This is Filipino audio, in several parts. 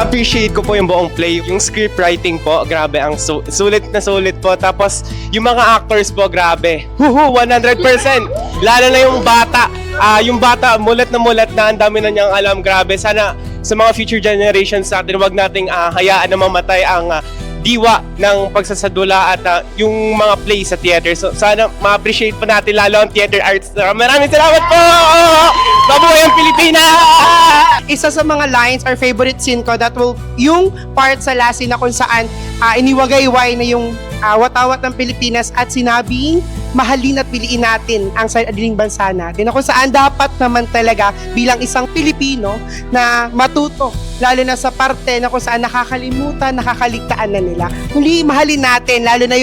Appreciate ko po yung buong play. Yung script writing po, grabe, ang sulit na sulit po. Tapos yung mga actors po, grabe. 100%. Lalo na yung bata. Yung bata, mulat na ang dami na niyang alam. Grabe, sana sa mga future generations natin, wag nating hayaan na mamatay ang diwa ng pagsasadula at yung mga play sa theater. So sana ma-appreciate pa natin lalo ang theater arts. Maraming salamat po! Mabuhay ang Pilipinas! Isa sa mga lines or favorite scene ko that will yung part sa Lassie na kung saan iniwagayway na yung watawat ng Pilipinas at sinabing mahalin at piliin natin ang sariling bansa natin. Na kung saan dapat naman talaga bilang isang Pilipino na matuto, lalo na sa parte na kung saan nakakalimutan, nakakaligtaan na nila. Muli, mahalin natin, lalo na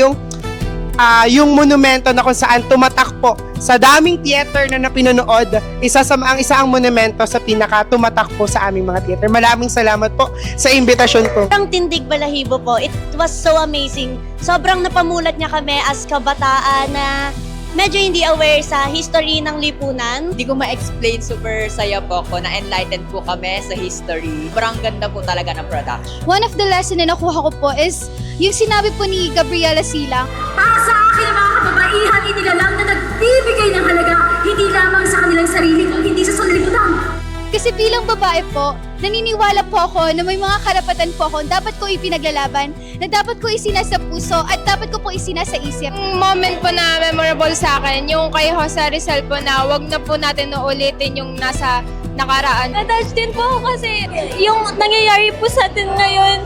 yung monumento na kung saan tumatakpo sa daming theater na napinonood, isa ang monumento sa pinaka tumatakpo sa aming mga theater. Maraming salamat po sa imbitasyon ko. Ang tindig balahibo po, it was so amazing. Sobrang napamulat niya kami as kabataan na medyo hindi aware sa history ng lipunan. Hindi ko ma-explain, super saya po ako, na-enlightened po kami sa history. Sobrang ganda po talaga ng production. One of the lesson na nakuha ko po is yung sinabi po ni Gabriela Silang. Para sa akin, mga kababaihan, inigalang na nagbibigay ng halaga hindi lamang sa kanilang sarili, kundi hindi sa sanlibutan. Kasi bilang babae po, naniniwala po ako na may mga karapatan po ako dapat ko ipinaglalaban, na dapat ko isinasa puso at dapat ko po isinasa isip. Moment po na memorable sa akin, yung kay Jose Rizal po na wag na po natin uulitin yung nasa nakaraan. Na-touch din po ako kasi yung nangyayari po sa atin ngayon,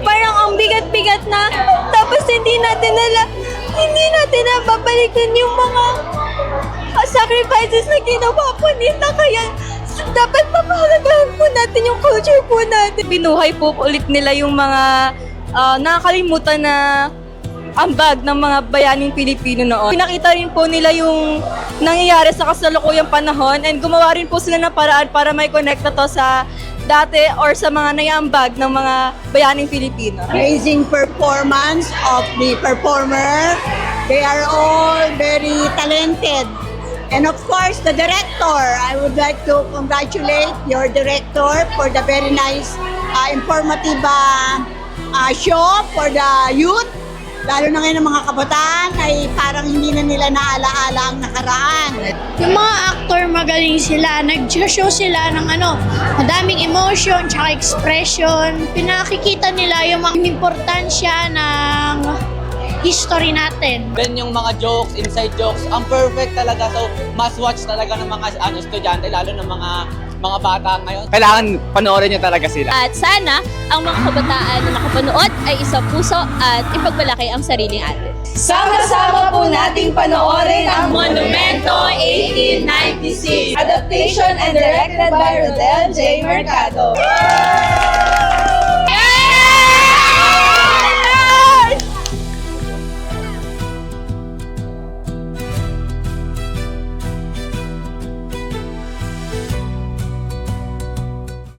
parang ang bigat-bigat na, tapos hindi natin nababalikan yung mga sacrifices na ginawa po nila, kaya dapat papahalagahan po natin yung culture po natin. Binuhay po ulit nila yung mga nakakalimutan na ambag ng mga bayaning Pilipino noon. Pinakita rin po nila yung nangyayari sa kasalukuyang panahon and gumawa rin po sila ng paraan para may connecta to sa dati or sa mga naiambag ng mga bayaning Pilipino. Amazing performance of the performer. They are all very talented. And of course, the director. I would like to congratulate your director for the very nice, informative show for the youth. Lalo na ngayon ng mga kabataan ay parang hindi na nila naalaala ang nakaraan. Yung mga actor magaling sila, nag-show sila ng madaming emotion tsaka expression. Pinakikita nila yung mga importansya ng history natin. Then yung mga jokes, inside jokes, ang perfect talaga. So must watch talaga ng mga estudyante, lalo ng mga bata ngayon. Kailangan panoorin niyo talaga sila. At sana ang mga kabataan na nakapanood ay isang puso at ipagmalaki ang sariling atin. Sama-sama po nating panoorin ang Monumento 1896. Adaptation and directed by Rodel J. Mercado.